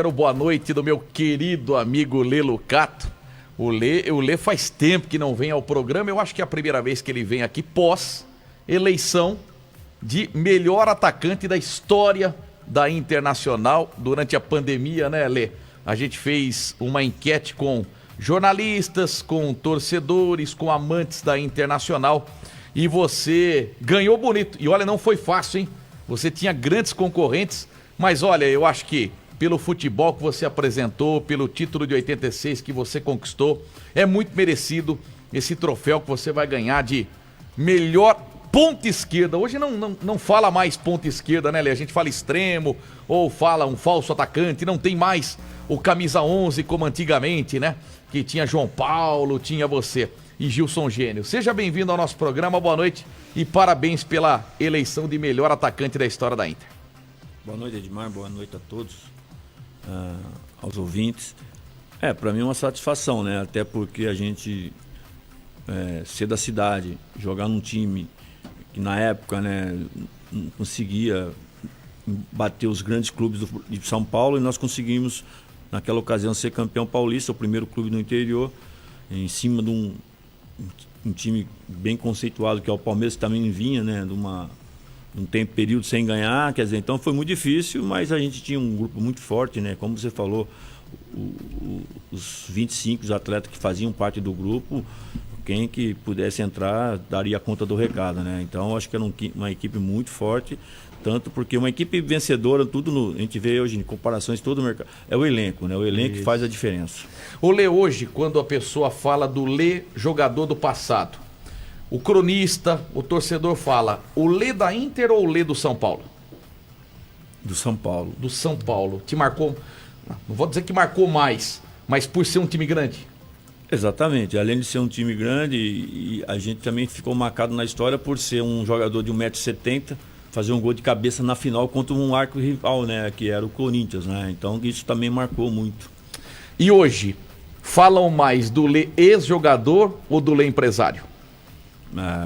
Quero boa noite do meu querido amigo Lê Lucato. O Lê faz tempo que não vem ao programa. Eu acho que é a primeira vez que ele vem aqui pós eleição de melhor atacante da história da Internacional durante a pandemia, né, Lê? A gente fez uma enquete com jornalistas, com torcedores, com amantes da Internacional e você ganhou bonito. E olha, não foi fácil, hein? Você tinha grandes concorrentes, mas olha, eu acho que pelo futebol que você apresentou, pelo título de 86 que você conquistou, é muito merecido esse troféu que você vai ganhar de melhor ponta esquerda. Hoje não fala mais ponta esquerda, né, Lê? A gente fala extremo ou fala um falso atacante, não tem mais o camisa 11 como antigamente, né? Que tinha João Paulo, tinha você e Gilson Gênio. Seja bem-vindo ao nosso programa, boa noite e parabéns pela eleição de melhor atacante da história da Inter. Boa noite, Edmar, boa noite a todos, aos ouvintes. Para mim é uma satisfação, né? Até porque a gente ser da cidade, jogar num time que na época, né, não conseguia bater os grandes clubes de São Paulo, e nós conseguimos naquela ocasião ser campeão paulista, o primeiro clube no interior, em cima de um time bem conceituado, que é o Palmeiras, que também vinha, né, de um tempo, período sem ganhar, quer dizer, então foi muito difícil, mas a gente tinha um grupo muito forte, né, como você falou, os 25 atletas que faziam parte do grupo, quem que pudesse entrar daria conta do recado, né? Então acho que era uma equipe muito forte, tanto porque uma equipe vencedora, a gente vê hoje em comparações todo o mercado, é o elenco, né? O elenco que faz a diferença. O Lê, hoje, quando a pessoa fala do Lê jogador do passado, o cronista, o torcedor fala, o Lê da Inter ou o Lê do São Paulo? Do São Paulo. Do São Paulo. Te marcou, não vou dizer que marcou mais, mas por ser um time grande? Exatamente, além de ser um time grande, e a gente também ficou marcado na história por ser um jogador de 1,70 m, fazer um gol de cabeça na final contra um arco-rival, né, que era o Corinthians, né? Então isso também marcou muito. E hoje, falam mais do Lê ex-jogador ou do Lê empresário?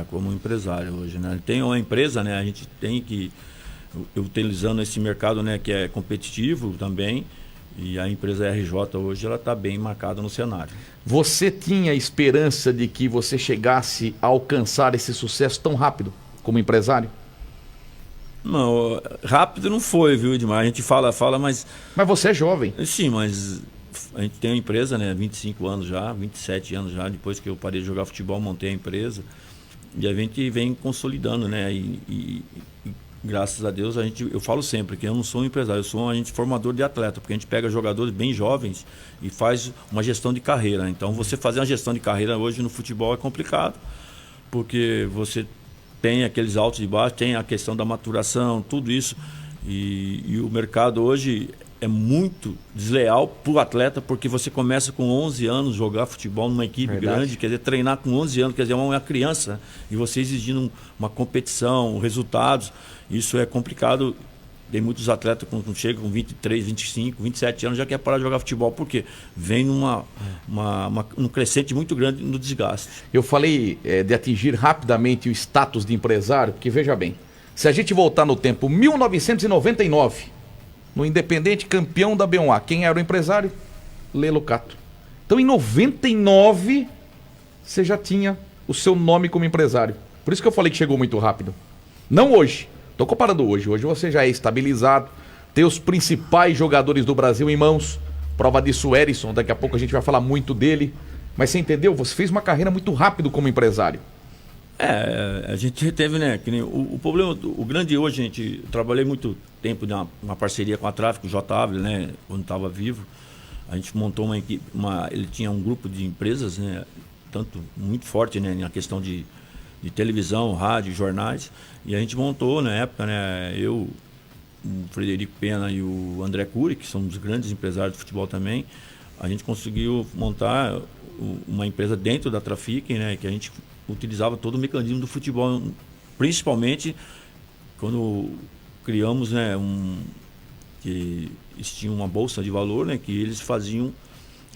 Como empresário hoje, né? Tem uma empresa, né? A gente tem que, utilizando esse mercado, né, que é competitivo também, e a empresa RJ hoje ela está bem marcada no cenário. Você tinha esperança de que você chegasse a alcançar esse sucesso tão rápido como empresário? Não, rápido não foi, viu, Edmar? A gente fala, mas... Mas você é jovem. Sim, mas a gente tem uma empresa, né, 25 anos já, 27 anos já, depois que eu parei de jogar futebol, montei a empresa, e a gente vem consolidando, né, e graças a Deus, eu falo sempre que eu não sou um empresário, eu sou um agente formador de atleta, porque a gente pega jogadores bem jovens e faz uma gestão de carreira. Então, você fazer uma gestão de carreira hoje no futebol é complicado, porque você tem aqueles altos e baixos, tem a questão da maturação, tudo isso, e o mercado hoje é muito desleal para o atleta, porque você começa com 11 anos jogar futebol numa equipe grande, quer dizer, treinar com 11 anos, quer dizer, uma criança, e você exigindo uma competição, resultados, isso é complicado. Tem muitos atletas que chegam com 23, 25, 27 anos já quer parar de jogar futebol, porque vem num crescente muito grande no desgaste. Eu falei de atingir rapidamente o status de empresário, porque veja bem, se a gente voltar no tempo 1999, no Independente, campeão da B1A, quem era o empresário? Lê Lucato. Então em 99 você já tinha o seu nome como empresário. Por isso que eu falei que chegou muito rápido. Não hoje, estou comparando hoje. Hoje você já é estabilizado, tem os principais jogadores do Brasil em mãos. Prova disso o Erisson, daqui a pouco a gente vai falar muito dele. Mas você entendeu? Você fez uma carreira muito rápido como empresário. A gente teve, né, que nem o problema, o grande hoje, trabalhei muito tempo numa parceria com a Tráfico, o JW, né, quando estava vivo, a gente montou uma equipe, ele tinha um grupo de empresas, né, tanto muito forte, né, na questão de televisão, rádio, jornais, e a gente montou na época, né, eu, o Frederico Pena e o André Cury, que são dos grandes empresários de futebol também, a gente conseguiu montar uma empresa dentro da Trafic, né, que a gente utilizava todo o mecanismo do futebol, principalmente quando criamos, né, que eles tinham uma bolsa de valor, né, que eles faziam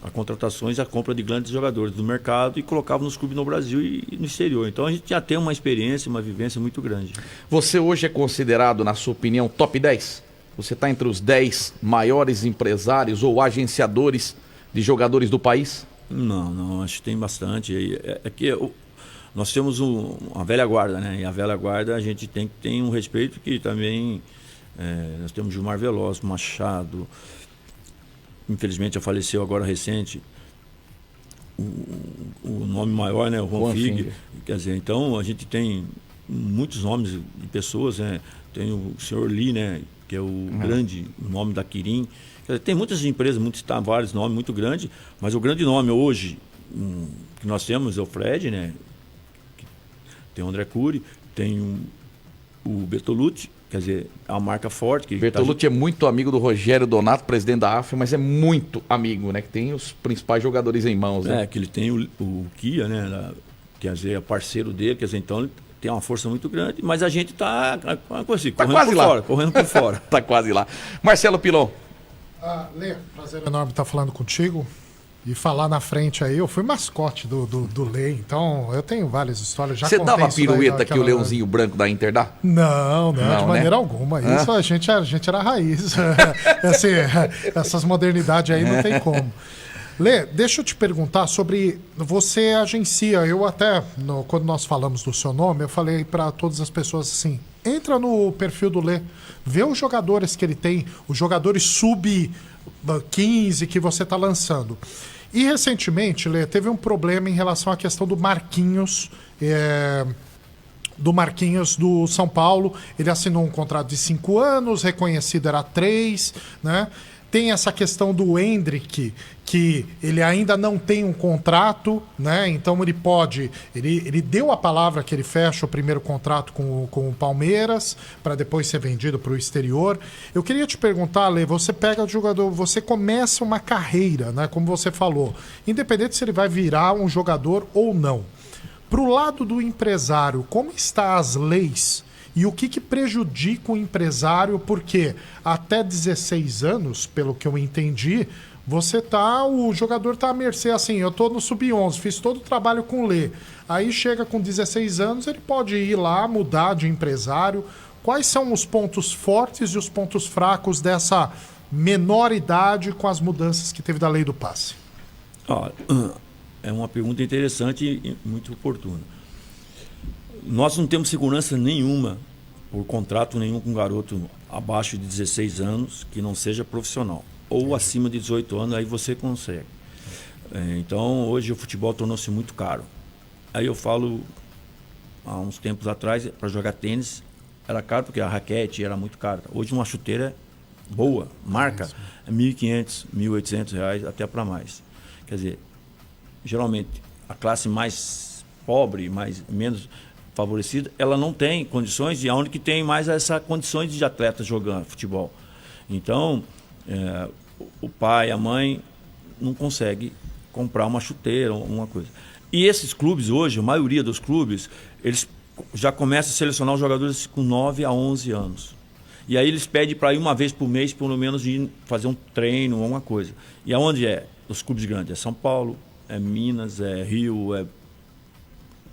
as contratações e a compra de grandes jogadores do mercado e colocavam nos clubes no Brasil e no exterior. Então a gente já tem uma experiência, uma vivência muito grande. Você hoje é considerado, na sua opinião, top 10? Você está entre os 10 maiores empresários ou agenciadores de jogadores do país? Não, acho que tem bastante. É que nós temos uma velha guarda, né? E a velha guarda a gente tem um respeito que também... nós temos Gilmar Veloz, Machado, infelizmente já faleceu agora recente, o nome maior, né? O Juan Fig. Quer dizer, então a gente tem muitos nomes de pessoas, né? Tem o senhor Lee, né? Que é o grande nome da Quirin. Quer dizer, tem muitas empresas, vários nomes muito grandes, mas o grande nome hoje que nós temos é o Fred, né? Tem o André Cury, tem o Bertolucci, quer dizer, é uma marca forte. Bertolucci é muito amigo do Rogério Donato, presidente da AF, mas é muito amigo, né? Que tem os principais jogadores em mãos, né? Que ele tem o Kia, né? Quer dizer, é parceiro dele, quer dizer, então ele tem uma força muito grande, mas a gente está assim, tá quase lá. Correndo por fora. Tá quase lá. Marcelo Pilon. Lê, prazer enorme estar falando contigo. E falar na frente aí, eu fui mascote do Lê, então eu tenho várias histórias. Você dava a pirueta que o Leãozinho Branco da Inter dá? Não, de maneira alguma. Isso a gente era raiz. Assim, essas modernidades aí não tem como. Lê, deixa eu te perguntar sobre... Você agencia, eu até, quando nós falamos do seu nome, eu falei para todas as pessoas assim, entra no perfil do Lê, vê os jogadores que ele tem, os jogadores sub-15 que você está lançando. E recentemente, Lê, teve um problema em relação à questão do Marquinhos, do São Paulo. Ele assinou um contrato de 5 anos, reconhecido era 3, né? Tem essa questão do Hendrick, que ele ainda não tem um contrato, né? Então ele pode... Ele deu a palavra que ele fecha o primeiro contrato com o Palmeiras, para depois ser vendido para o exterior. Eu queria te perguntar, Lê, você pega o jogador, você começa uma carreira, né? Como você falou, independente se ele vai virar um jogador ou não. Para o lado do empresário, como estão as leis? E o que prejudica o empresário? Porque até 16 anos, pelo que eu entendi, o jogador está à mercê, assim, eu estou no sub-11, fiz todo o trabalho com o Lê. Aí chega com 16 anos, ele pode ir lá, mudar de empresário. Quais são os pontos fortes e os pontos fracos dessa menor idade com as mudanças que teve da lei do passe? É uma pergunta interessante e muito oportuna. Nós não temos segurança nenhuma por contrato nenhum com um garoto abaixo de 16 anos que não seja profissional. Ou acima de 18 anos, aí você consegue. Então, hoje o futebol tornou-se muito caro. Aí eu falo, há uns tempos atrás, para jogar tênis, era caro porque a raquete era muito cara. Hoje uma chuteira boa, marca, é R$1.500, R$1.800, até para mais. Quer dizer, geralmente a classe mais pobre, menos favorecida, ela não tem condições, e aonde que tem mais essas condições de atleta jogando futebol. Então, o pai, a mãe não consegue comprar uma chuteira, uma coisa. E esses clubes hoje, a maioria dos clubes, eles já começam a selecionar os jogadores com 9 a 11 anos. E aí eles pedem para ir uma vez por mês, pelo menos, ir fazer um treino, alguma coisa. E aonde é? Os clubes grandes. É São Paulo, é Minas, é Rio, é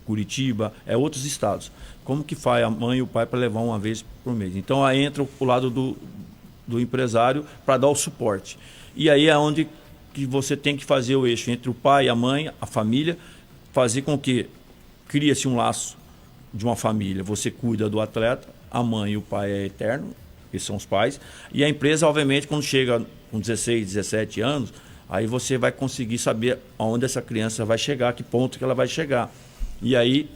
Curitiba, é outros estados. Como que faz a mãe e o pai para levar uma vez por mês? Então aí entra o lado do empresário para dar o suporte. E aí é onde que você tem que fazer o eixo entre o pai, a mãe, a família, fazer com que cria-se um laço de uma família. Você cuida do atleta, a mãe e o pai é eterno, que são os pais, e a empresa, obviamente, quando chega com 16, 17 anos, aí você vai conseguir saber aonde essa criança vai chegar, que ponto que ela vai chegar. E aí,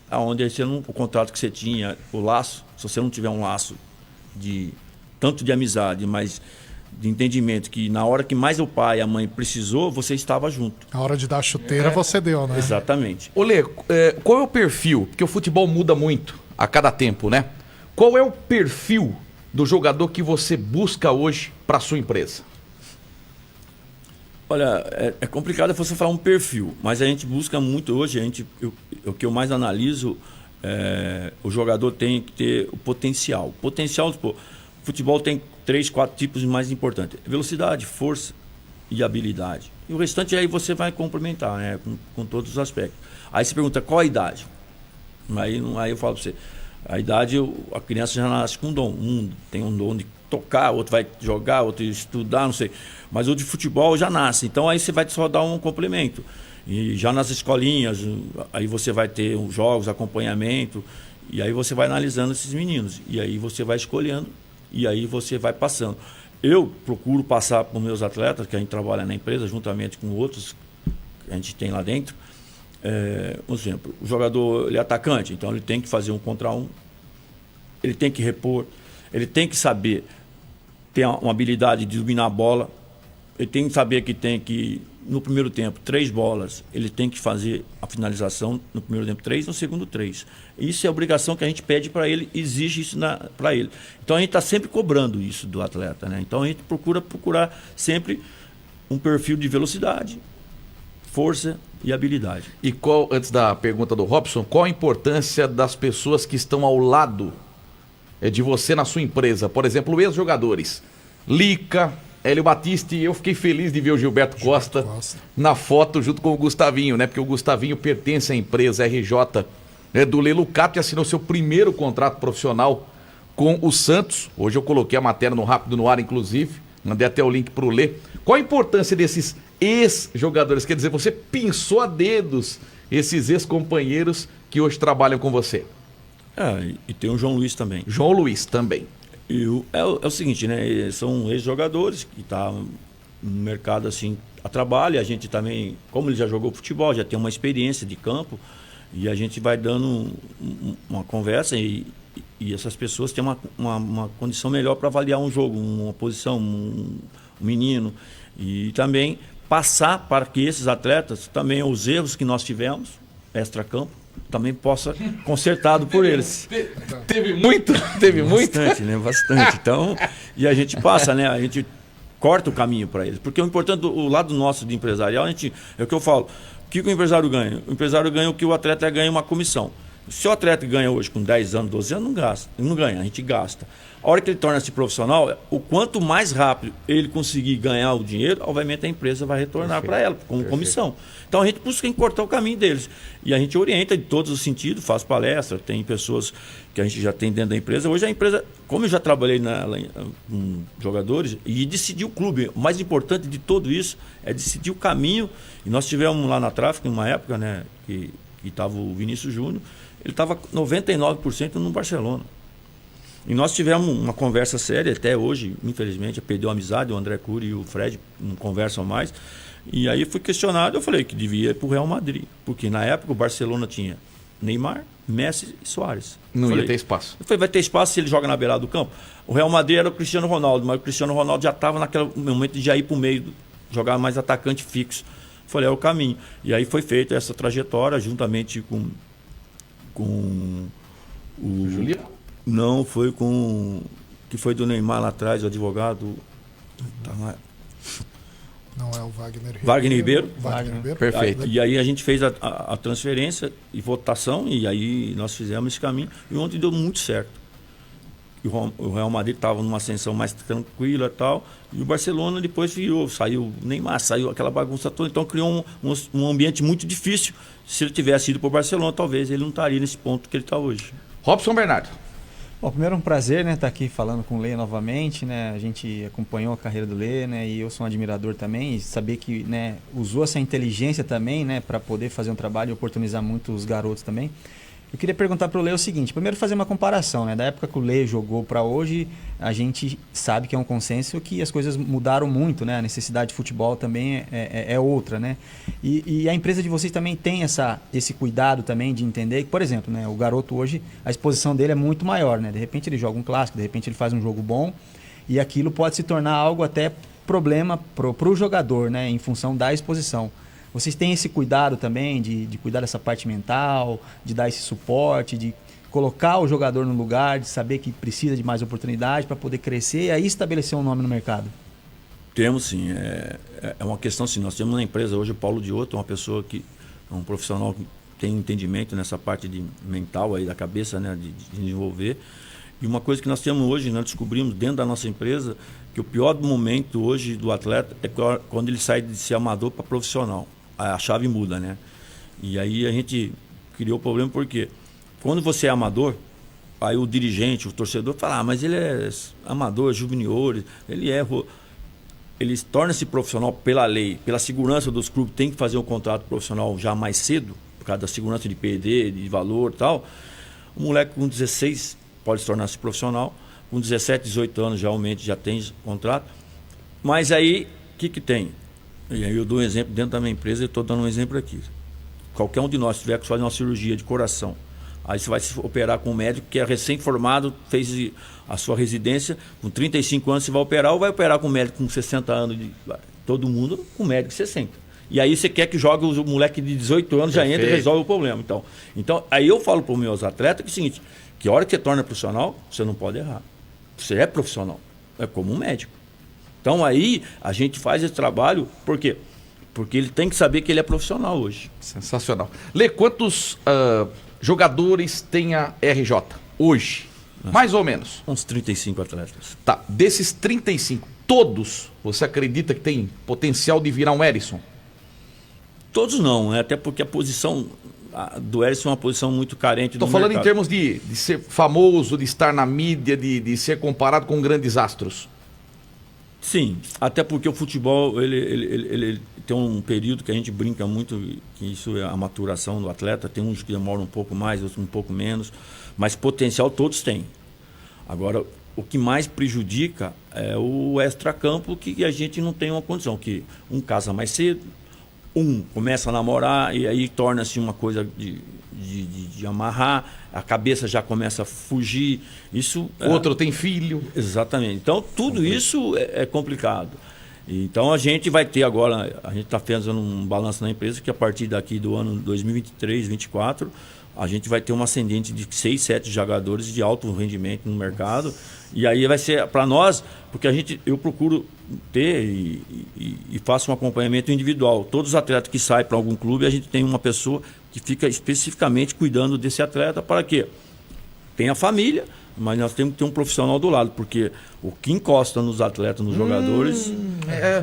aonde o contrato que você tinha, o laço, se você não tiver um laço tanto de amizade, mas de entendimento, que na hora que mais o pai e a mãe precisou, você estava junto. A hora de dar a chuteira, você deu, né? Exatamente. Olê, qual é o perfil? Porque o futebol muda muito a cada tempo, né? Qual é o perfil do jogador que você busca hoje para sua empresa? Olha, é complicado você falar um perfil, mas a gente busca muito hoje, o que eu mais analiso, o jogador tem que ter o potencial. O futebol tem 3, 4 tipos mais importantes: velocidade, força e habilidade. E o restante aí você vai complementar, né, com todos os aspectos. Aí você pergunta qual a idade. Aí eu falo para você, a idade, a criança já nasce com um dom. Tem um dom de tocar, outro vai jogar, outro estudar, não sei. Mas o de futebol já nasce. Então aí você vai só dar um complemento. E já nas escolinhas, aí você vai ter os jogos, acompanhamento, e aí você vai analisando esses meninos. E aí você vai escolhendo, e aí você vai passando. Eu procuro passar para os meus atletas, que a gente trabalha na empresa, juntamente com outros que a gente tem lá dentro. Por exemplo, o jogador ele é atacante, então ele tem que fazer 1 contra 1, ele tem que repor, ele tem que saber ter uma habilidade de dominar a bola, ele tem que saber que tem que, no primeiro tempo, 3 bolas, ele tem que fazer a finalização no primeiro tempo 3, no segundo 3. Isso é a obrigação que a gente pede para ele, exige isso para ele. Então a gente está sempre cobrando isso do atleta, né? Então a gente procurar sempre um perfil de velocidade, força e habilidade. E antes da pergunta do Robson, qual a importância das pessoas que estão ao lado de você na sua empresa? Por exemplo, ex-jogadores, Lica, Hélio Batista, e eu fiquei feliz de ver o Gilberto Costa na foto junto com o Gustavinho, né? Porque o Gustavinho pertence à empresa RJ do Lê Lucato e assinou seu primeiro contrato profissional com o Santos. Hoje eu coloquei a matéria no Rápido no Ar, inclusive, mandei até o link para o Lê. Qual a importância desses ex-jogadores? Quer dizer, você pinçou a dedos esses ex-companheiros que hoje trabalham com você. E tem o João Luiz também. João Luiz também. É o seguinte, né? São ex-jogadores que estão no mercado assim a trabalho. A gente também, como ele já jogou futebol, já tem uma experiência de campo, e a gente vai dando uma conversa e essas pessoas têm uma condição melhor para avaliar um jogo, uma posição, um menino. E também passar para que esses atletas, também os erros que nós tivemos, extra-campo, também possa consertado por eles. Teve muito? Teve muito? Bastante, né? Bastante. Então, e a gente passa, né? A gente corta o caminho para eles. Porque o importante, o lado nosso de empresarial, é o que eu falo. O que o empresário ganha? O empresário ganha o que o atleta ganha, uma comissão. Se o atleta ganha hoje com 10 anos, 12 anos, não ganha, a gente gasta. A hora que ele torna-se profissional, o quanto mais rápido ele conseguir ganhar o dinheiro, obviamente a empresa vai retornar para ela, como comissão. Então a gente busca encurtar o caminho deles. E a gente orienta de todos os sentidos, faz palestra, tem pessoas que a gente já tem dentro da empresa. Hoje a empresa, como eu já trabalhei com jogadores, e decidi o clube, o mais importante de tudo isso é decidir o caminho. E nós tivemos lá na Tráfico, numa época, né, que estava o Vinícius Júnior, ele estava 99% no Barcelona. E nós tivemos uma conversa séria, até hoje, infelizmente, perdeu a amizade, o André Cury e o Fred não conversam mais. E aí fui questionado, eu falei que devia ir para o Real Madrid, porque na época o Barcelona tinha Neymar, Messi e Suárez. Não ia ter espaço. Eu falei, vai ter espaço se ele joga na beirada do campo? O Real Madrid era o Cristiano Ronaldo, mas o Cristiano Ronaldo já estava naquele momento de já ir para o meio, jogar mais atacante fixo. Eu falei, é o caminho. E aí foi feita essa trajetória, juntamente com o Juliano? Não, foi com que foi do Neymar lá atrás, o advogado. Não é o Wagner Ribeiro. Wagner Ribeiro. Wagner Ribeiro. Perfeito. E aí a gente fez a transferência e votação, e aí nós fizemos esse caminho, e ontem deu muito certo. E o Real Madrid estava numa ascensão mais tranquila e tal, e o Barcelona depois virou, saiu o Neymar, saiu aquela bagunça toda, então criou um ambiente muito difícil. Se ele tivesse ido para o Barcelona, talvez ele não estaria nesse ponto que ele está hoje. Robson Bernardo. Bom, primeiro é um prazer, né, estar aqui falando com o Lê novamente, né? A gente acompanhou a carreira do Lê, né, e eu sou um admirador também, e saber que, né, usou essa inteligência também, né, para poder fazer um trabalho e oportunizar muito os garotos também. Eu queria perguntar para o Lê o seguinte, primeiro fazer uma comparação, né? Da época que o Lê jogou para hoje, a gente sabe que é um consenso que as coisas mudaram muito, né? A necessidade de futebol também é outra, né? E a empresa de vocês também tem esse cuidado também de entender que, por exemplo, né? O garoto hoje, a exposição dele é muito maior, né? De repente ele joga um clássico, de repente ele faz um jogo bom, e aquilo pode se tornar algo até problema para o jogador, né? Em função da exposição. Vocês têm esse cuidado também de cuidar dessa parte mental, de dar esse suporte, de colocar o jogador no lugar, de saber que precisa de mais oportunidade para poder crescer e aí estabelecer um nome no mercado? Temos sim. É uma questão assim. Nós temos na empresa hoje o Paulo Dioto, uma pessoa que é um profissional que tem entendimento nessa parte de mental aí da cabeça, né, de desenvolver. E uma coisa que nós temos hoje, nós descobrimos dentro da nossa empresa, que o pior momento hoje do atleta é quando ele sai de ser amador para profissional. A chave muda, né? E aí a gente criou o problema porque quando você é amador, aí o dirigente, o torcedor fala, mas ele é amador, juniores, ele torna-se profissional pela lei, pela segurança dos clubes, tem que fazer um contrato profissional já mais cedo, por causa da segurança de PD, de valor e tal. O moleque com 16 pode se tornar-se profissional, com 17, 18 anos realmente já tem contrato. Mas aí, o que tem? E aí eu dou um exemplo dentro da minha empresa, eu estou dando um exemplo aqui. Qualquer um de nós tiver que fazer uma cirurgia de coração, aí você vai se operar com um médico que é recém-formado, fez a sua residência, com 35 anos você vai operar, ou vai operar com um médico com 60 anos, todo mundo com médico de 60. E aí você quer que jogue o moleque de 18 anos, já entra e resolve o problema. Então aí eu falo para os meus atletas que é o seguinte, que a hora que você torna profissional, você não pode errar. Você é profissional, é como um médico. Então aí a gente faz esse trabalho, por quê? Porque ele tem que saber que ele é profissional hoje. Sensacional. Lê, quantos jogadores tem a RJ hoje? Mais ou menos. Uns 35 atletas. Tá, desses 35, todos você acredita que tem potencial de virar um Hérisson? Todos não, né? Até porque a posição do Hérisson é uma posição muito carente do mercado. Estou falando em termos de ser famoso, de estar na mídia, de ser comparado com grandes astros. Sim, até porque o futebol ele tem um período que a gente brinca muito, que isso é a maturação do atleta, tem uns que demoram um pouco mais, outros um pouco menos, mas potencial todos têm. Agora, o que mais prejudica é o extracampo, que a gente não tem uma condição, que um casa mais cedo, um começa a namorar e aí torna-se uma coisa de amarrar, a cabeça já começa a fugir. Isso outro tem filho. Exatamente. Então, tudo isso é complicado. Então, a gente vai ter agora, a gente está fazendo um balanço na empresa que a partir daqui do ano 2023, 2024, a gente vai ter uma ascendente de 6, 7 jogadores de alto rendimento no mercado. E aí vai ser para nós, porque eu procuro ter e faço um acompanhamento individual. Todos os atletas que saem para algum clube, a gente tem uma pessoa que fica especificamente cuidando desse atleta. Para quê? Tem a família, mas nós temos que ter um profissional do lado, porque o que encosta nos atletas, nos jogadores,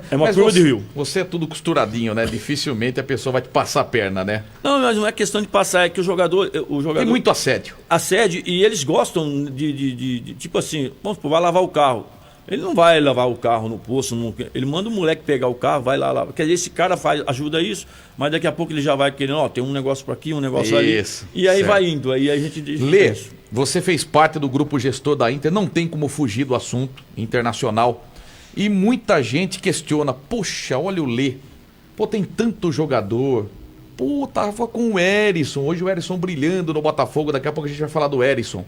é uma curva de rio. Você é tudo costuradinho, né? Dificilmente a pessoa vai te passar a perna, né? Não, mas não é questão de passar, é que o jogador... Tem muito assédio. Assédio, e eles gostam de tipo assim, vamos supor, vai lavar o carro. Ele não vai lavar o carro no poço, ele manda o moleque pegar o carro, vai lá. Quer dizer, esse cara ajuda isso, mas daqui a pouco ele já vai querendo, tem um negócio por aqui, um negócio ali. E aí certo. Vai indo, aí a gente diz... Lê, você fez parte do grupo gestor da Inter, não tem como fugir do assunto internacional. E muita gente questiona, poxa, olha o Lê, pô, tem tanto jogador, pô, tava com o Hérisson, hoje o Hérisson brilhando no Botafogo, daqui a pouco a gente vai falar do Hérisson.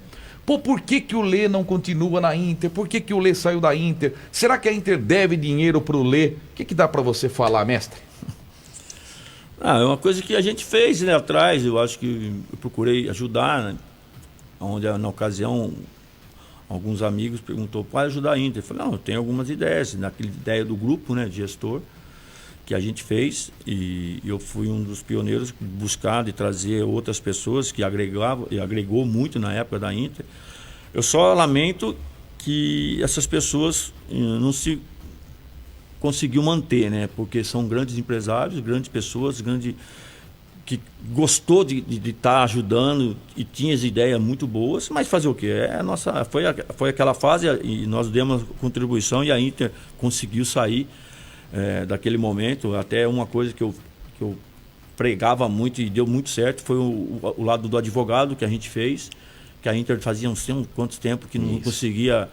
Pô, por que o Lê não continua na Inter? Por que o Lê saiu da Inter? Será que a Inter deve dinheiro pro Lê? O que dá para você falar, mestre? É uma coisa que a gente fez, né, atrás. Eu acho que eu procurei ajudar, né? Onde na ocasião alguns amigos perguntou, pode ajudar a Inter? Eu falei, não, eu tenho algumas ideias, naquela ideia do grupo, né, de gestor, que a gente fez, e eu fui um dos pioneiros buscar e trazer outras pessoas que agregou muito na época da Inter. Eu só lamento que essas pessoas não se conseguiu manter, né? Porque são grandes empresários, grandes pessoas, que gostou de estar ajudando e tinha as ideias muito boas, mas fazer o quê? Foi aquela fase e nós demos contribuição e a Inter conseguiu sair daquele momento. Até uma coisa que eu pregava muito e deu muito certo foi o lado do advogado que a gente fez, que a Inter fazia uns quantos tempo que não conseguia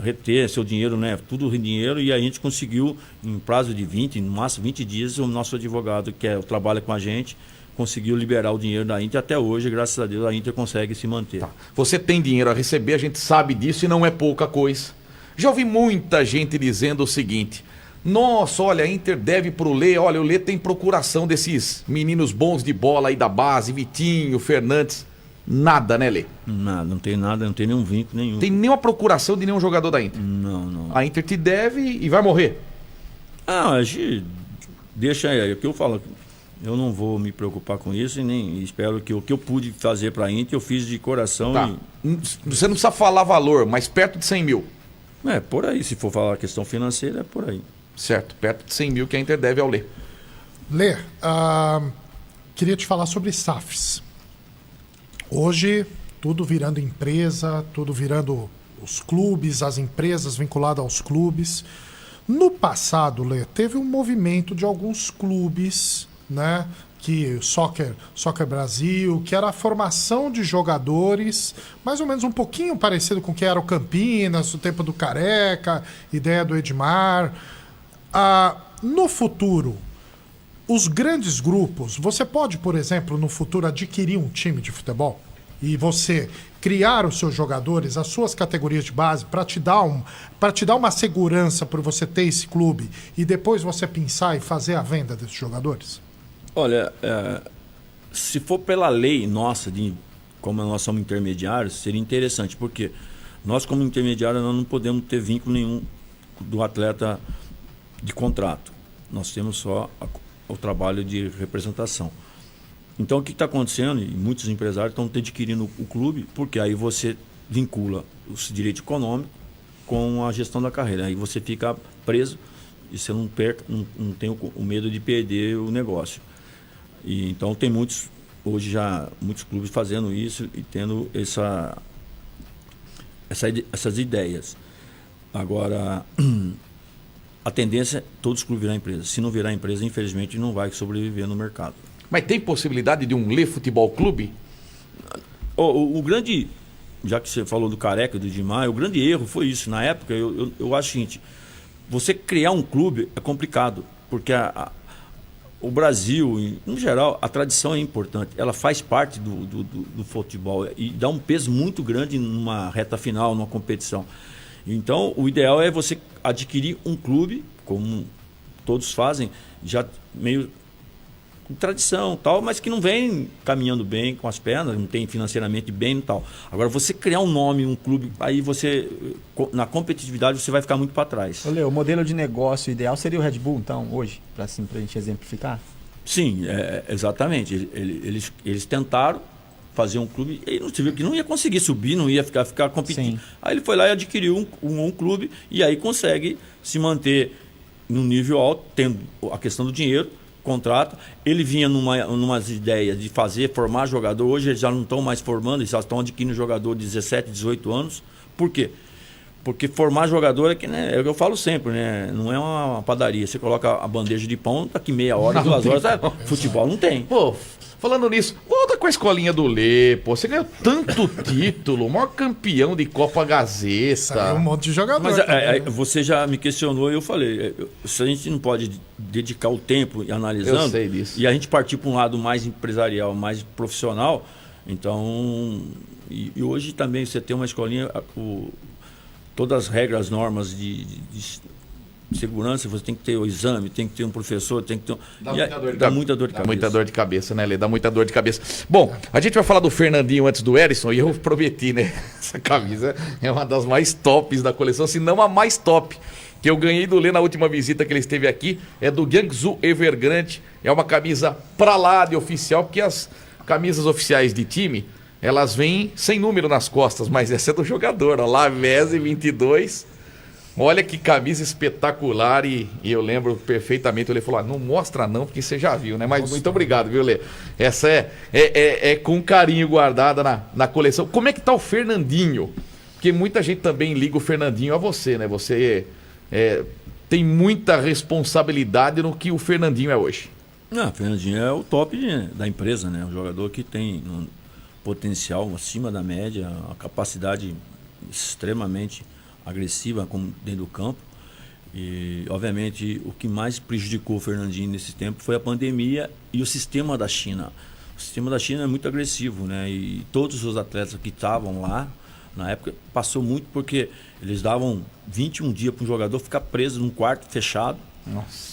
reter seu dinheiro, né? Tudo dinheiro, e a gente conseguiu, em prazo de 20, no máximo 20 dias, o nosso advogado, que trabalha com a gente, conseguiu liberar o dinheiro da Inter. Até hoje, graças a Deus, a Inter consegue se manter. Tá. Você tem dinheiro a receber, a gente sabe disso e não é pouca coisa. Já ouvi muita gente dizendo o seguinte: nossa, olha, a Inter deve pro Lê, olha, o Lê tem procuração desses meninos bons de bola aí da base, Vitinho, Fernandes. Nada, né, Lê? Nada, não tem nada, não tem nenhum vínculo nenhum. Tem nenhuma procuração de nenhum jogador da Inter? Não. A Inter te deve e vai morrer? A gente deixa aí, é o que eu falo. Eu não vou me preocupar com isso e nem espero que o que eu pude fazer pra Inter, eu fiz de coração. Tá. Você não precisa falar valor, mas perto de 100 mil. Por aí, se for falar a questão financeira, é por aí. Certo, perto de 100 mil que a Inter deve ao Lê. Lê, queria te falar sobre SAFs. Hoje, tudo virando empresa, tudo virando os clubes, as empresas vinculadas aos clubes. No passado, Lê, teve um movimento de alguns clubes, né? Que Soccer Brasil, que era a formação de jogadores, mais ou menos um pouquinho parecido com o que era o Campinas, o tempo do Careca, ideia do Edmar. No futuro, os grandes grupos, você pode, por exemplo, no futuro adquirir um time de futebol e você criar os seus jogadores, as suas categorias de base, para te dar uma segurança por você ter esse clube e depois você pensar e fazer a venda desses jogadores? Olha, se for pela lei nossa, como nós somos intermediários, seria interessante, porque nós como intermediários nós não podemos ter vínculo nenhum do atleta de contrato. Nós temos só o trabalho de representação. Então o que está acontecendo, e muitos empresários estão adquirindo o clube, porque aí você vincula os direitos econômicos com a gestão da carreira. Aí você fica preso e você não tem o medo de perder o negócio. E, então tem muitos clubes fazendo isso e tendo essas ideias. Agora, a tendência é todos os clubes virar empresa. Se não virar empresa, infelizmente não vai sobreviver no mercado. Mas tem possibilidade de um Lê Futebol Clube? O grande, já que você falou do Careca e do Edmar, o grande erro foi isso. Na época, eu acho o seguinte, você criar um clube é complicado, porque o Brasil, no geral, a tradição é importante. Ela faz parte do futebol e dá um peso muito grande numa reta final, numa competição. Então, o ideal é você adquirir um clube, como todos fazem, já meio com tradição tal, mas que não vem caminhando bem com as pernas, não tem financeiramente bem e tal. Agora, você criar um nome, um clube, aí você, na competitividade, você vai ficar muito para trás. O modelo de negócio ideal seria o Red Bull, então, hoje, para a gente exemplificar? Sim, exatamente. Eles tentaram fazer um clube, e não viu que não ia conseguir subir, não ia ficar competindo. Sim. Aí ele foi lá e adquiriu um clube, e aí consegue se manter num nível alto, tendo a questão do dinheiro, contrato. Ele vinha numas ideias de formar jogador. Hoje eles já não estão mais formando, eles já estão adquirindo jogador de 17, 18 anos. Por quê? Porque formar jogador é que, né, é o que eu falo sempre, né? Não é uma padaria. Você coloca a bandeja de pão, daqui meia hora, 2 horas, futebol não tem. Pô, falando nisso, volta com a escolinha do Lê, pô. Você ganhou tanto título, o maior campeão de Copa Gazeta. Saiu um monte de jogador. Mas você já me questionou e eu falei, se a gente não pode dedicar o tempo e analisando, eu sei disso. E a gente partir para um lado mais empresarial, mais profissional, então... E hoje também você tem uma escolinha... Todas as regras, normas de segurança, você tem que ter o exame, tem que ter um professor, tem que ter... Dá muita dor de cabeça. Dá muita dor de cabeça, né, Lê? Dá muita dor de cabeça. Bom, a gente vai falar do Fernandinho antes do Erisson, e eu prometi, né? Essa camisa é uma das mais tops da coleção, se não a mais top, que eu ganhei do Lê na última visita que ele esteve aqui, é do Guangzhou Evergrande, é uma camisa pra lá de oficial, porque as camisas oficiais de time... Elas vêm sem número nas costas, mas essa é do jogador, ó, Lavezzi 22. Olha que camisa espetacular e eu lembro perfeitamente, ele falou, não mostra não, porque você já viu, né? Mas muito obrigado, viu, Lê? Essa é com carinho guardada na coleção. Como é que tá o Fernandinho? Porque muita gente também liga o Fernandinho a você, né? Você tem muita responsabilidade no que o Fernandinho é hoje. Não, o Fernandinho é o top da empresa, né? Um jogador que tem... potencial acima da média, a capacidade extremamente agressiva como dentro do campo. E, obviamente, o que mais prejudicou o Fernandinho nesse tempo foi a pandemia e o sistema da China. O sistema da China é muito agressivo, né? E todos os atletas que estavam lá, na época, passou muito porque eles davam 21 dias para um jogador ficar preso num quarto fechado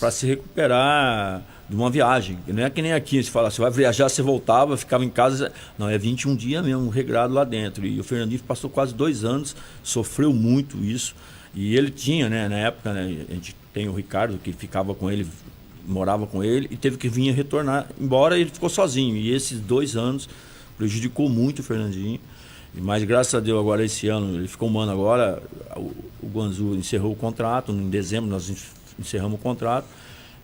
para se recuperar de uma viagem. Não é que nem aqui, você fala, você vai viajar, você voltava, ficava em casa. Não, é 21 dias mesmo, regrado lá dentro. E o Fernandinho passou quase 2 anos, sofreu muito isso. E ele tinha, né, na época, né, a gente tem o Ricardo, que ficava com ele, morava com ele, e teve que vir retornar, embora ele ficou sozinho. E esses 2 anos prejudicou muito o Fernandinho. Mas graças a Deus, agora esse ano, ele ficou um ano agora, o Guangzhou encerrou o contrato, em dezembro nós encerramos o contrato.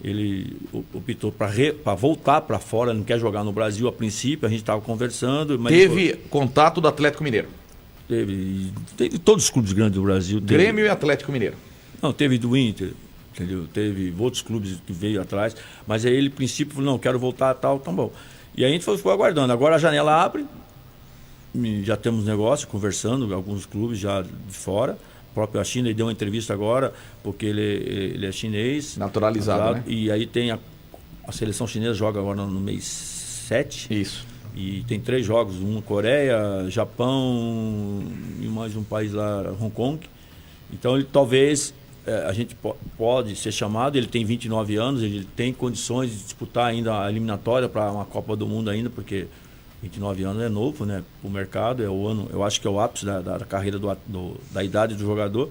ele optou para voltar para fora, não quer jogar no Brasil a princípio, a gente estava conversando. Mas Teve contato do Atlético Mineiro. Teve todos os clubes grandes do Brasil. Grêmio e Atlético Mineiro. Não, teve do Inter, entendeu? Teve outros clubes que veio atrás, mas aí ele, a princípio, falou, não, quero voltar, tal, tá bom. E aí a gente ficou aguardando. Agora a janela abre, já temos negócio, conversando com alguns clubes já de fora. A própria China, ele deu uma entrevista agora, porque ele é chinês. Naturalizado, né? E aí tem a seleção chinesa joga agora no mês 7. Isso. E tem 3 jogos, Coreia, Japão e mais um país lá, Hong Kong. Então ele talvez a gente pode ser chamado, ele tem 29 anos, ele tem condições de disputar ainda a eliminatória para uma Copa do Mundo ainda, porque 29 anos é novo, né? O mercado é o ano, eu acho que é o ápice da carreira da idade do jogador.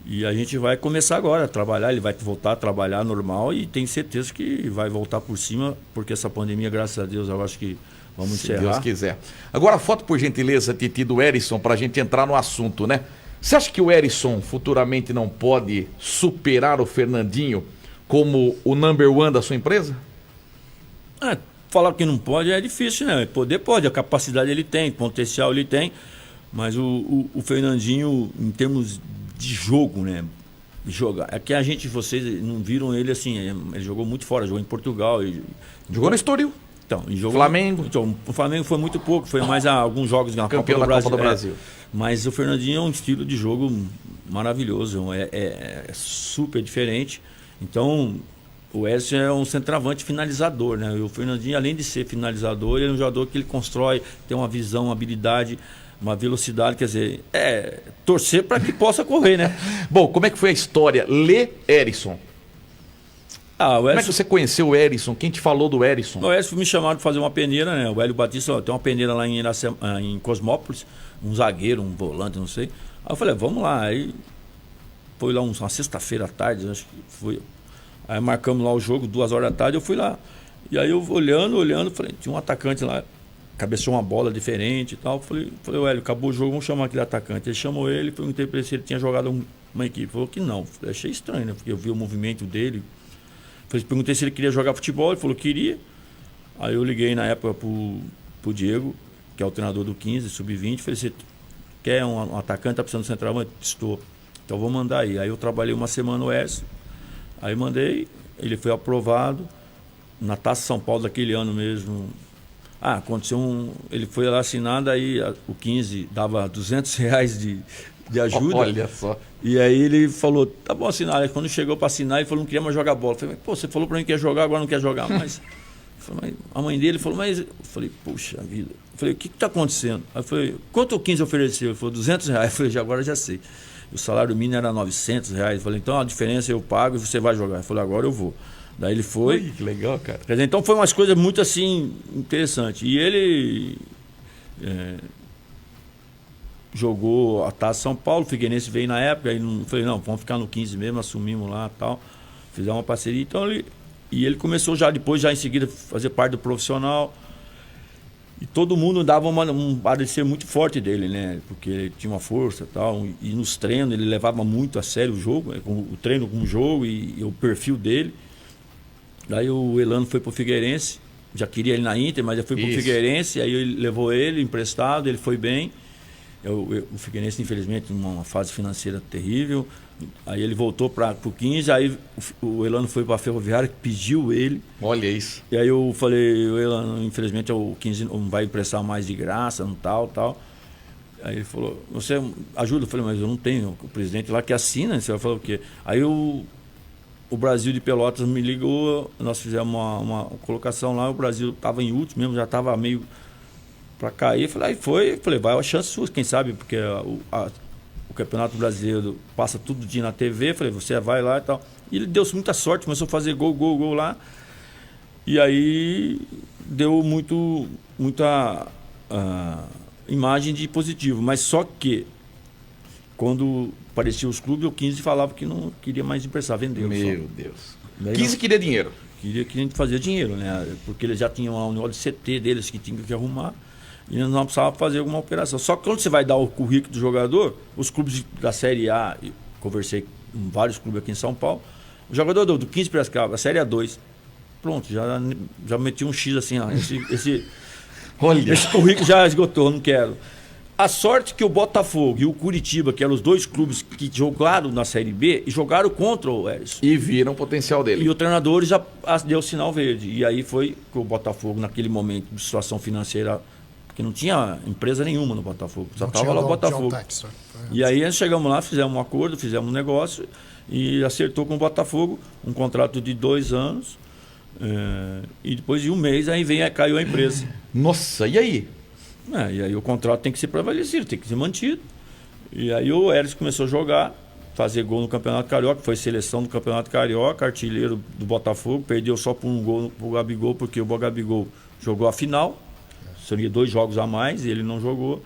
E a gente vai começar agora a trabalhar, ele vai voltar a trabalhar normal e tenho certeza que vai voltar por cima, porque essa pandemia, graças a Deus, eu acho que vamos encerrar. Se Deus quiser. Agora, foto, por gentileza, Titi, do Erisson, para a gente entrar no assunto, né? Você acha que o Erisson futuramente não pode superar o Fernandinho como o number one da sua empresa? Falar que não pode é difícil, né? Poder pode, a capacidade ele tem, potencial ele tem, mas o Fernandinho, em termos de jogo, né? Jogar. É que vocês não viram ele assim, ele jogou muito fora, jogou em Portugal. Jogou no Estoril. Então, Flamengo. Então, o Flamengo foi muito pouco, foi mais alguns jogos na Campeão da Copa do Brasil. Mas o Fernandinho é um estilo de jogo maravilhoso, é super diferente. Então, o Edson é um centroavante finalizador, né? E o Fernandinho, além de ser finalizador, ele é um jogador que ele constrói, tem uma visão, uma habilidade, uma velocidade, quer dizer, torcer para que possa correr, né? Bom, como é que foi a história? Lê Erisson. Como é que você conheceu o Erisson? Quem te falou do Erisson? O Erisson me chamaram para fazer uma peneira, né? O Hélio Batista tem uma peneira lá em Cosmópolis, um zagueiro, um volante, não sei. Aí eu falei, vamos lá. Aí foi lá uma sexta-feira à tarde, acho que foi. Aí marcamos lá o jogo, 2h da tarde, eu fui lá. E aí eu olhando, falei, tinha um atacante lá, cabeceou uma bola diferente e tal. Falei, Hélio, acabou o jogo, vamos chamar aquele atacante. Ele chamou ele, perguntei para ele se ele tinha jogado uma equipe. Falou que não. Falei, achei estranho, né? Porque eu vi o movimento dele. Perguntei se ele queria jogar futebol, ele falou que queria. Aí eu liguei na época pro Diego, que é o treinador do 15, sub-20, falei, você quer um atacante, tá precisando de centroavante? Estou. Então vou mandar aí. Aí eu trabalhei uma semana no Edson, aí mandei, ele foi aprovado, na Taça São Paulo daquele ano mesmo. Aconteceu ele foi lá assinado, aí o 15 dava R$200 de ajuda. Olha só. E aí ele falou, tá bom assinar. Aí quando chegou para assinar, ele falou, não queria mais jogar bola. Eu falei, pô, você falou para mim que ia jogar, agora não quer jogar mais. A mãe dele falou, mas... Eu falei, puxa vida. Eu falei, o que está acontecendo? Aí eu falei, quanto o 15 ofereceu? Ele falou, R$200. Eu falei, agora já sei. O salário mínimo era R$900. Eu falei, então a diferença eu pago e você vai jogar. Ele falou, agora eu vou. Daí ele foi. Ui, que legal, cara. Quer dizer, então foi umas coisas muito assim, interessantes. E ele... jogou a Taça São Paulo, o Figueirense veio na época, aí falei, não, vamos ficar no 15 mesmo, assumimos lá e tal, fizemos uma parceria, então ele começou já depois, já em seguida, fazer parte do profissional, e todo mundo dava um parecer muito forte dele, né, porque ele tinha uma força e tal, e nos treinos ele levava muito a sério o jogo, o treino como jogo e o perfil dele. Daí o Elano foi pro Figueirense, já queria ele na Inter, mas já foi pro Figueirense, aí ele levou ele emprestado, ele foi bem. O Figueirense, infelizmente, numa fase financeira terrível. Aí ele voltou para o 15, aí o Elano foi para a Ferroviária, que pediu ele. Olha isso. E aí eu falei, o Elano, infelizmente, o 15 não vai emprestar mais de graça, não tal. Aí ele falou, você ajuda? Eu falei, mas eu não tenho. O presidente lá que assina, você vai falar o quê? Aí o Brasil de Pelotas me ligou, nós fizemos uma colocação lá, o Brasil estava em último mesmo, já estava meio... para cair, falei, vai a chance sua, quem sabe, porque o Campeonato Brasileiro passa todo dia na TV, falei, você vai lá e tal. E ele deu muita sorte, começou a fazer gol lá. E aí deu muita imagem de positivo. Mas só que quando apareciam os clubes, o 15 falava que não queria mais emprestar, vendeu. Meu Deus. Daí 15 queria dinheiro. Queria que a gente fazia dinheiro, né? Porque eles já tinham um negócio de CT deles que tinham que arrumar. E nós não precisávamos fazer alguma operação. Só que quando você vai dar o currículo do jogador, os clubes da Série A, conversei com vários clubes aqui em São Paulo, O jogador do 15 Piracicaba, a Série A2. Pronto, já meti um X assim, ó. Esse currículo já esgotou, não quero. A sorte que o Botafogo e o Curitiba, que eram os dois clubes que jogaram na Série B, jogaram contra o Erisson. E viram o potencial dele. E o treinador já deu o sinal verde. E aí foi que o Botafogo, naquele momento de situação financeira, porque não tinha empresa nenhuma no Botafogo, só estava lá o Botafogo. E aí nós chegamos lá, fizemos um acordo, fizemos um negócio e acertou com o Botafogo um contrato de 2 anos. E depois de um mês aí caiu a empresa. Nossa, e aí? E aí o contrato tem que ser prevalecido, tem que ser mantido. E aí o Erisson começou a jogar, fazer gol no Campeonato Carioca, foi seleção do Campeonato Carioca, artilheiro do Botafogo, perdeu só por um gol pro Gabigol, porque o Gabigol jogou a final, seria 2 jogos a mais, e ele não jogou.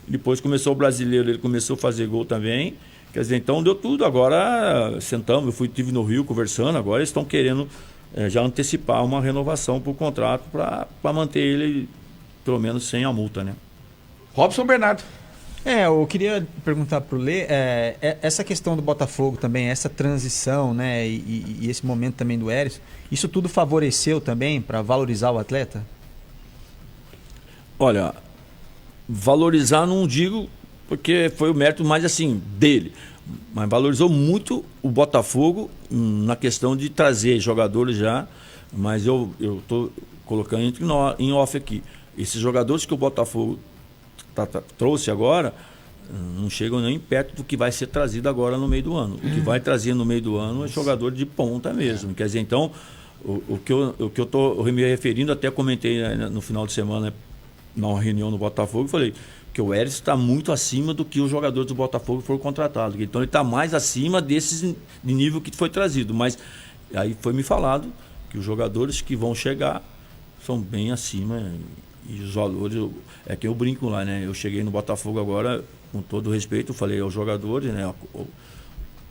Depois começou o Brasileiro, ele começou a fazer gol também. Quer dizer, então deu tudo. Agora sentamos, estive no Rio conversando, agora eles estão querendo já antecipar uma renovação para o contrato para manter ele pelo menos sem a multa, né? Robson Bernardo. Eu queria perguntar para o Lê, essa questão do Botafogo também, essa transição, né, e esse momento também do Erisson, isso tudo favoreceu também para valorizar o atleta? Olha, valorizar não digo porque foi o mérito mais assim dele, mas valorizou muito o Botafogo na questão de trazer jogadores já, mas eu estou colocando em off aqui. Esses jogadores que o Botafogo trouxe agora não chegam nem perto do que vai ser trazido agora no meio do ano. O que vai trazer no meio do ano é jogador de ponta mesmo. Quer dizer, então, o que eu estou me referindo, até comentei no final de semana, numa reunião no Botafogo, falei que o Erisson está muito acima do que os jogadores do Botafogo foram contratados. Então ele está mais acima desses de nível que foi trazido. Mas aí foi me falado que os jogadores que vão chegar são bem acima. E os valores, é que eu brinco lá, né? Eu cheguei no Botafogo agora, com todo respeito, falei aos jogadores, né? A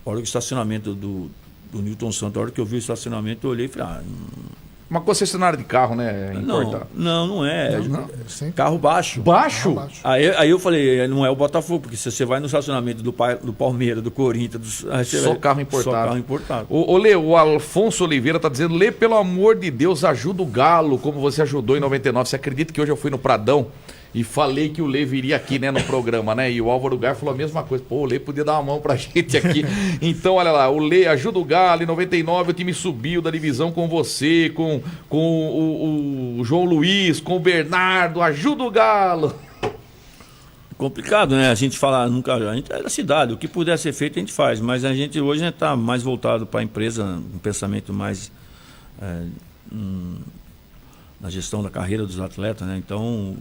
hora que o estacionamento do Newton Santos, a hora que eu vi o estacionamento, eu olhei e falei, uma concessionária de carro, né? Não é. Não, carro baixo. Baixo? Aí eu falei, não é o Botafogo, porque se você vai no estacionamento do Palmeiras, do Corinthians... Só carro importado. Só carro importado. Ô Lê, o Alfonso Oliveira tá dizendo, Lê, pelo amor de Deus, ajuda o Galo, como você ajudou em 99. Você acredita que hoje eu fui no Pradão e falei que o Lê viria aqui, né, no programa, né? E o Álvaro Gar falou a mesma coisa. Pô, o Lê podia dar uma mão pra gente aqui. Então, olha lá, o Lê ajuda o Galo. Em 99 o time subiu da divisão com você, com o João Luiz, com o Bernardo. Ajuda o Galo. Complicado, né? A gente fala, a gente é da cidade, o que puder ser feito a gente faz, mas a gente hoje está mais voltado para a empresa, um pensamento mais na gestão da carreira dos atletas, né? Então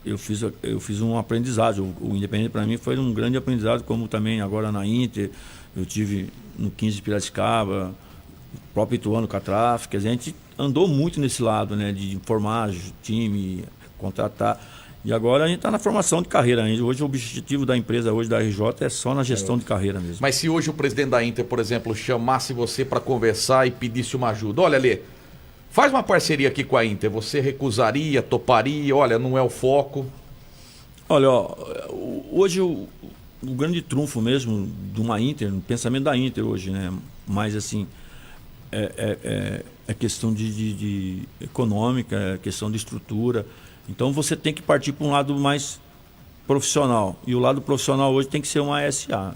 eu fiz um aprendizado. O Independente para mim foi um grande aprendizado, como também agora na Inter, eu tive no 15 de Piracicaba, o próprio Ituano Catraf, quer dizer, a gente andou muito nesse lado, né, de formar time, contratar. E agora a gente está na formação de carreira. Hoje o objetivo da empresa, hoje da RJ, é só na gestão de carreira mesmo. Mas se hoje o presidente da Inter, por exemplo, chamasse você para conversar e pedisse uma ajuda, olha, Lê, faz uma parceria aqui com a Inter, você recusaria, toparia, olha, não é o foco? Olha, hoje o grande trunfo mesmo de uma Inter, no pensamento da Inter hoje, né? Mais assim, é questão de econômica, é questão de estrutura. Então você tem que partir para um lado mais profissional. E o lado profissional hoje tem que ser uma SA.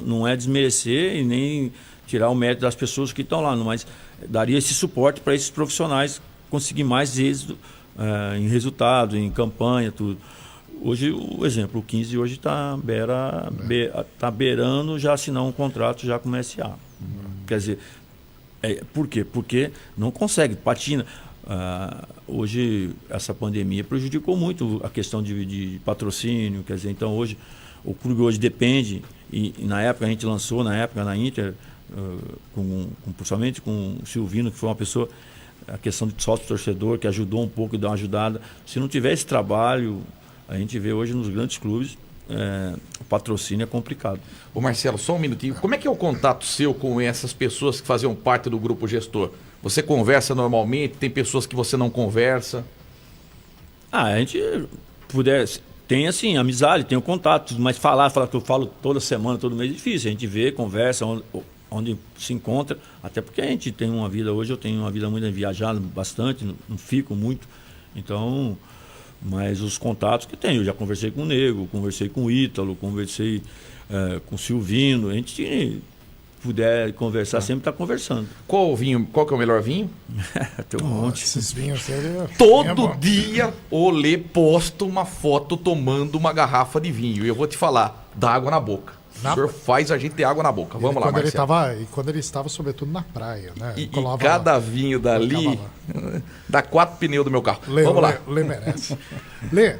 Não é desmerecer e nem tirar o mérito das pessoas que estão lá, mas daria esse suporte para esses profissionais conseguir mais êxito em resultado, em campanha, tudo. Hoje, o exemplo, o 15 hoje está beirando já assinar um contrato já com uma SA. Quer dizer, por quê? Porque não consegue, patina. Hoje essa pandemia prejudicou muito a questão de patrocínio, quer dizer, então hoje o clube hoje depende, e na época a gente lançou, na Inter, principalmente com o Silvino, que foi uma pessoa, a questão de sócio-torcedor, que ajudou um pouco e deu uma ajudada. Se não tiver esse trabalho, a gente vê hoje nos grandes clubes, o patrocínio é complicado. Ô Marcelo, só um minutinho, como é que é o contato seu com essas pessoas que faziam parte do grupo gestor? Você conversa normalmente? Tem pessoas que você não conversa? A gente tem assim, amizade, tem o contato, mas falar que eu falo toda semana, todo mês é difícil. A gente vê, conversa. onde se encontra, até porque a gente tem uma vida, hoje eu tenho uma vida muito viajada, bastante, não fico muito, então, mas os contatos que tenho, eu já conversei com o Nego, conversei com o Ítalo, conversei com o Silvino, a gente puder conversar, sempre está conversando. Qual que é o melhor vinho? Tem um monte. Esses vinhos dele... Todo dia o Lê posta uma foto tomando uma garrafa de vinho. E eu vou te falar, dá água na boca. O senhor faz a gente ter água na boca. Vamos lá, Marcelo. E quando ele estava, sobretudo, na praia, né? E cada vinho dali dá 4 pneus do meu carro. Vamos lá. Lê merece. Lê,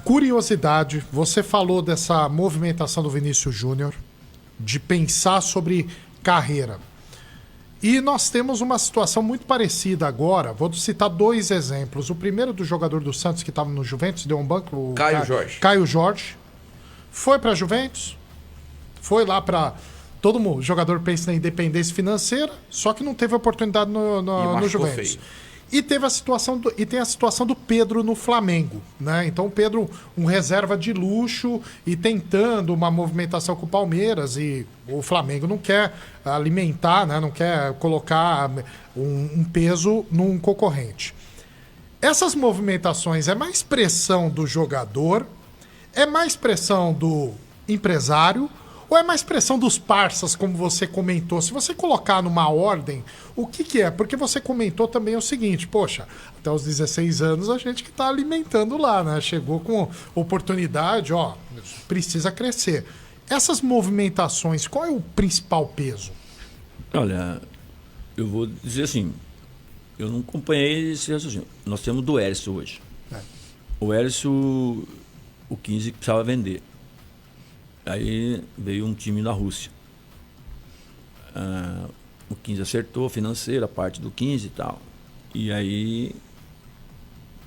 curiosidade, você falou dessa movimentação do Vinícius Júnior, de pensar sobre carreira. E nós temos uma situação muito parecida agora. Vou citar 2 exemplos. O primeiro do jogador do Santos que estava no Juventus, deu um banco. O Caio Jorge. Foi para a Juventus. Foi lá para... Todo mundo, jogador pensa na independência financeira, só que não teve oportunidade no Juventus. Feio. E tem a situação do Pedro no Flamengo, né? Então o Pedro, um reserva de luxo e tentando uma movimentação com o Palmeiras, e o Flamengo não quer alimentar, né? Não quer colocar um peso num concorrente. Essas movimentações é mais pressão do jogador, é mais pressão do empresário, ou é mais pressão dos parças, como você comentou? Se você colocar numa ordem, o que é? Porque você comentou também o seguinte, poxa, até os 16 anos a gente que está alimentando lá, né? Chegou com oportunidade, ó, precisa crescer. Essas movimentações, qual é o principal peso? Olha, eu vou dizer assim, eu não acompanhei esse raciocínio. Nós temos do Hércio hoje. O Hércio, o 15 precisava vender. Aí veio um time da Rússia. O 15 acertou financeira, a parte do 15 e tal. E aí,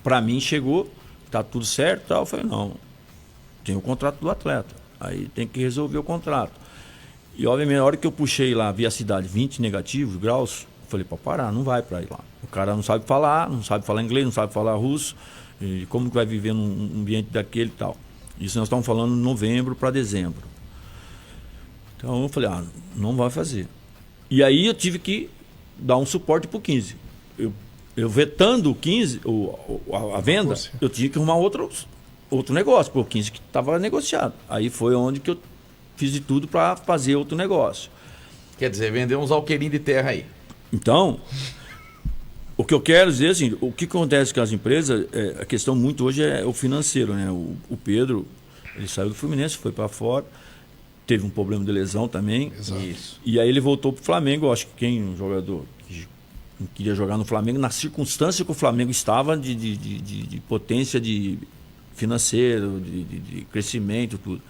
pra mim chegou, tá tudo certo e tal. Eu falei, não, tem o contrato do atleta. Aí tem que resolver o contrato. E obviamente, na hora que eu puxei lá, vi a cidade 20 negativos graus, eu falei, para parar, não vai para ir lá. O cara não sabe falar inglês, não sabe falar russo. E como que vai viver num ambiente daquele e tal. Isso nós estamos falando de novembro para dezembro. Então eu falei, não vai fazer. E aí eu tive que dar um suporte para o 15. Eu vetando o 15, a venda, eu tinha que arrumar outro negócio, porque o 15 que estava negociado. Aí foi onde que eu fiz de tudo para fazer outro negócio. Quer dizer, vender uns alqueirinhos de terra aí. Então, o que eu quero dizer, assim, o que acontece com as empresas, a questão muito hoje é o financeiro, né? O Pedro, ele saiu do Fluminense, foi para fora, teve um problema de lesão também. Exato. Isso. E aí ele voltou para o Flamengo. Eu acho que um jogador que não queria jogar no Flamengo, na circunstância que o Flamengo estava de potência de financeiro, de crescimento, tudo.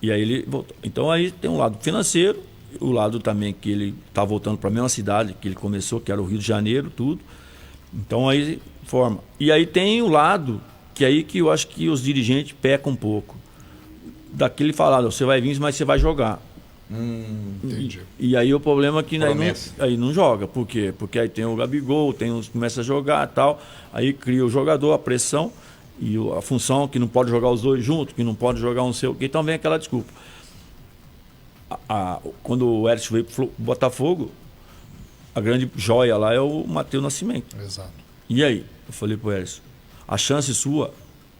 E aí ele voltou. Então aí tem um lado financeiro, o lado também que ele está voltando para a mesma cidade que ele começou, que era o Rio de Janeiro, tudo. Então aí forma. E aí tem o lado que aí que eu acho que os dirigentes pecam um pouco. Daquele falado, você vai vir, mas você vai jogar. Entendi. E aí o problema é que aí não joga. Por quê? Porque aí tem o Gabigol, começa a jogar e tal, aí cria o jogador, a pressão e a função que não pode jogar os dois juntos, que não pode jogar um seu. Então vem aquela desculpa. Quando o Hércio veio para o Botafogo, a grande joia lá é o Matheus Nascimento. Exato. E aí? Eu falei pro Hércio, a chance sua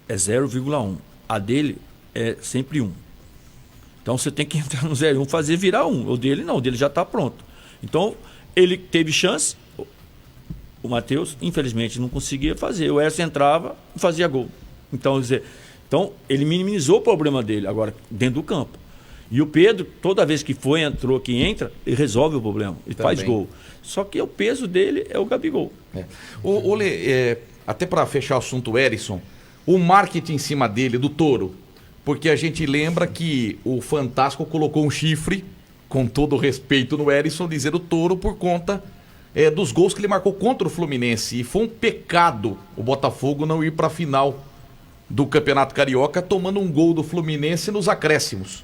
é 0,1. A dele é sempre 1. Então você tem que entrar no 0,1, fazer virar 1. O dele não, o dele já está pronto. Então ele teve chance, o Matheus, infelizmente, não conseguia fazer. O Hércio entrava e fazia gol. Então ele minimizou o problema dele, agora dentro do campo. E o Pedro, toda vez que entrou, que entra, ele resolve o problema, ele faz gol. Só que o peso dele é o Gabigol. O Lê, até para fechar o assunto, Hérisson, o marketing em cima dele, do Toro, porque a gente lembra que o Fantástico colocou um chifre, com todo o respeito no Hérisson, dizer o Toro por conta dos gols que ele marcou contra o Fluminense. E foi um pecado o Botafogo não ir para a final do Campeonato Carioca tomando um gol do Fluminense nos acréscimos.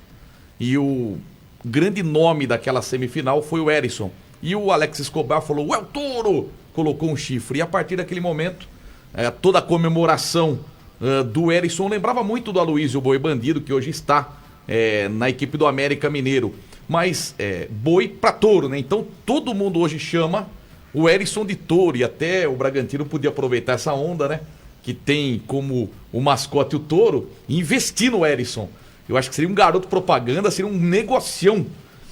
E o grande nome daquela semifinal foi o Hérisson. E o Alex Escobar falou, o Toro! Colocou um chifre. E a partir daquele momento, toda a comemoração do Hérisson lembrava muito do Aloysio Boi Bandido, que hoje está na equipe do América Mineiro. mas boi para touro, né? Então todo mundo hoje chama o Hérisson de touro, e até o Bragantino podia aproveitar essa onda, né? Que tem como o mascote o touro, e investir no Hérisson. Eu acho que seria um garoto propaganda, seria um negocião.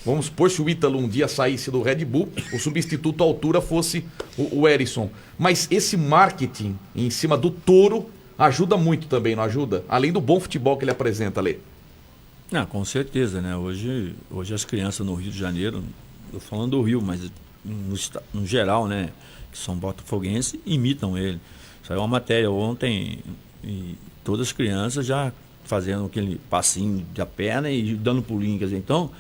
Vamos supor, se o Ítalo um dia saísse do Red Bull, o substituto à altura fosse o Hérisson. Mas esse marketing em cima do touro ajuda muito também, não ajuda? Além do bom futebol que ele apresenta, Lê. Com certeza, né? Hoje as crianças no Rio de Janeiro, eu falando do Rio, mas no geral, né? Que são botafoguenses, imitam ele. Saiu uma matéria ontem e todas as crianças já fazendo aquele passinho da perna e dando pulinho. Quer dizer, então,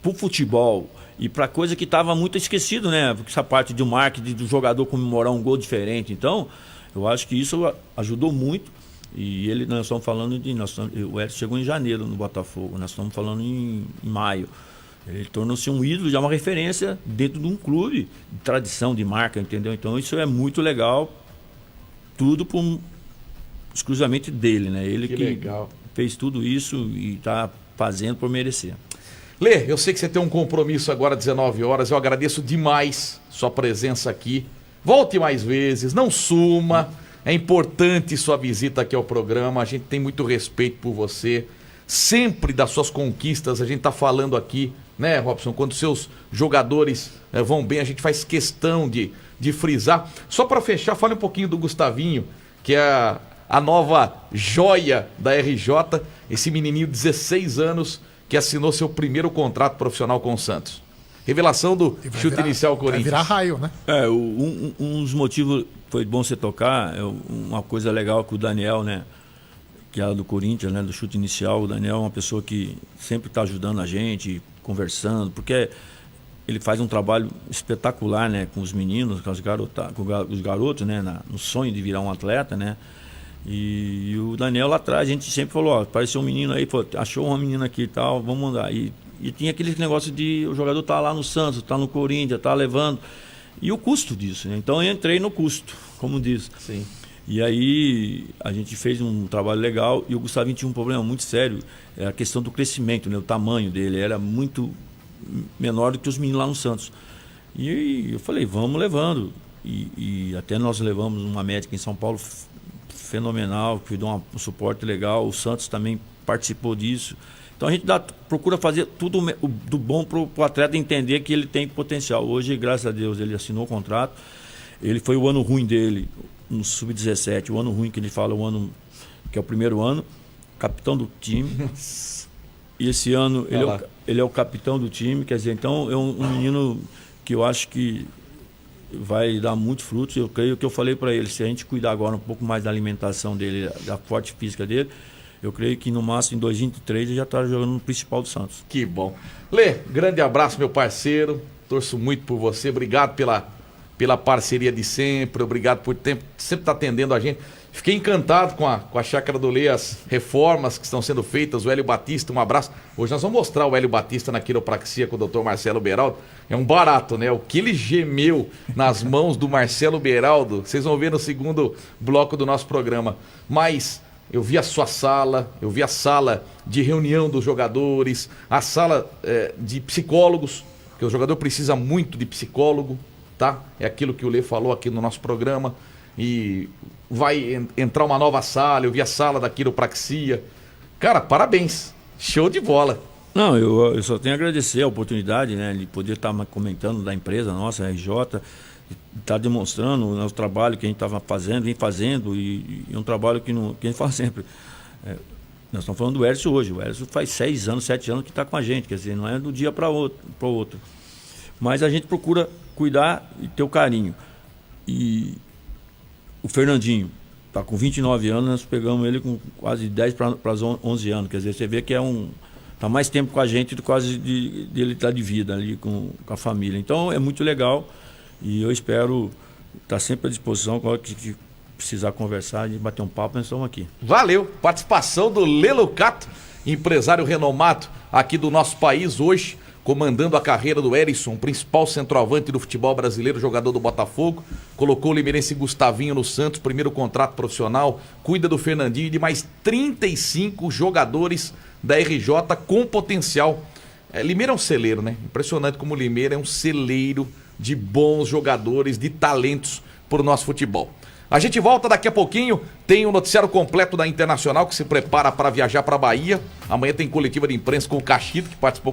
pro futebol e para coisa que estava muito esquecido, né? Essa parte de marketing do jogador comemorar um gol diferente. Então, eu acho que isso ajudou muito. E nós estamos falando o Edson chegou em janeiro no Botafogo, nós estamos falando em maio. Ele tornou-se um ídolo, já uma referência dentro de um clube de tradição, de marca, entendeu? Então isso é muito legal, tudo exclusivamente dele, né? Ele que legal. Fez tudo isso e está fazendo por merecer. Lê, eu sei que você tem um compromisso agora às 19 horas, eu agradeço demais sua presença aqui. Volte mais vezes, não suma. É importante sua visita aqui ao programa, a gente tem muito respeito por você. Sempre das suas conquistas, a gente está falando aqui, né, Robson? Quando seus jogadores vão bem, a gente faz questão de frisar. Só para fechar, fale um pouquinho do Gustavinho, que é a nova joia da RJ, esse menininho de 16 anos que assinou seu primeiro contrato profissional com o Santos. Revelação do chute inicial Corinthians. Vai virar raio, né? Um dos motivos foi bom você tocar, uma coisa legal que o Daniel, né, que é do Corinthians, né, do chute inicial, o Daniel é uma pessoa que sempre está ajudando a gente, conversando, porque ele faz um trabalho espetacular, né, com os meninos, com os garotos, né, no sonho de virar um atleta, né. E o Daniel lá atrás, a gente sempre falou, apareceu um menino aí, achou uma menina aqui e tal, vamos mandar. E tinha aquele negócio de o jogador tá lá no Santos, tá no Corinthians, tá levando. E o custo disso, né? Então eu entrei no custo, como diz. Sim. E aí a gente fez um trabalho legal e o Gustavinho tinha um problema muito sério, a questão do crescimento, né? O tamanho dele era muito menor do que os meninos lá no Santos. E eu falei, vamos levando. E até nós levamos uma médica em São Paulo fenomenal, que deu um suporte legal. O Santos também participou disso. Então a gente procura fazer tudo do bom para o atleta entender que ele tem potencial. Hoje, graças a Deus, ele assinou o contrato. Ele foi o ano ruim dele no Sub-17, o ano ruim que ele fala, o ano que é o primeiro ano, capitão do time. E esse ano ele é o capitão do time, quer dizer, então é um menino que eu acho que vai dar muitos frutos. Eu creio que eu falei para ele, se a gente cuidar agora um pouco mais da alimentação dele, da forte física dele, eu creio que no máximo em 2023 ele já está jogando no principal do Santos. Que bom. Lê, grande abraço, meu parceiro. Torço muito por você. Obrigado pela parceria de sempre. Obrigado por sempre estar atendendo a gente. Fiquei encantado com a Chácara do Lê, as reformas que estão sendo feitas. O Hélio Batista, um abraço. Hoje nós vamos mostrar o Hélio Batista na quiropraxia com o Dr. Marcelo Beraldo. É um barato, né? O que ele gemeu nas mãos do Marcelo Beraldo, vocês vão ver no segundo bloco do nosso programa. Mas eu vi a sua sala, eu vi a sala de reunião dos jogadores, a sala de psicólogos, porque o jogador precisa muito de psicólogo, tá? É aquilo que o Lê falou aqui no nosso programa. E vai entrar uma nova sala, eu vi a sala da quiropraxia. Cara, parabéns, show de bola. Não, eu só tenho a agradecer a oportunidade, né, de poder estar comentando da empresa nossa, a RJ, estar demonstrando o nosso trabalho que a gente estava fazendo, vem fazendo, e um trabalho que a gente fala sempre. Nós estamos falando do Hércio hoje, o Hércio faz 6 anos, 7 anos que está com a gente, quer dizer, não é do dia para o outro. Mas a gente procura cuidar e ter o carinho. E o Fernandinho está com 29 anos, nós pegamos ele com quase 10 para 11 anos. Quer dizer, você vê que está mais tempo com a gente do que quase dele estar de vida ali com a família. Então é muito legal e eu espero estar sempre à disposição. Quando que precisar conversar, de bater um papo, nós estamos aqui. Valeu! Participação do Lê Lucato, empresário renomado aqui do nosso país hoje, comandando a carreira do Hérisson, principal centroavante do futebol brasileiro, jogador do Botafogo. Colocou o limeirense Gustavinho no Santos, primeiro contrato profissional. Cuida do Fernandinho e de mais 35 jogadores da RJ com potencial. Limeira é um celeiro, né? Impressionante como o Limeira é um celeiro de bons jogadores, de talentos para o nosso futebol. A gente volta daqui a pouquinho, tem o noticiário completo da Internacional que se prepara para viajar para a Bahia. Amanhã tem coletiva de imprensa com o Cachito, que participou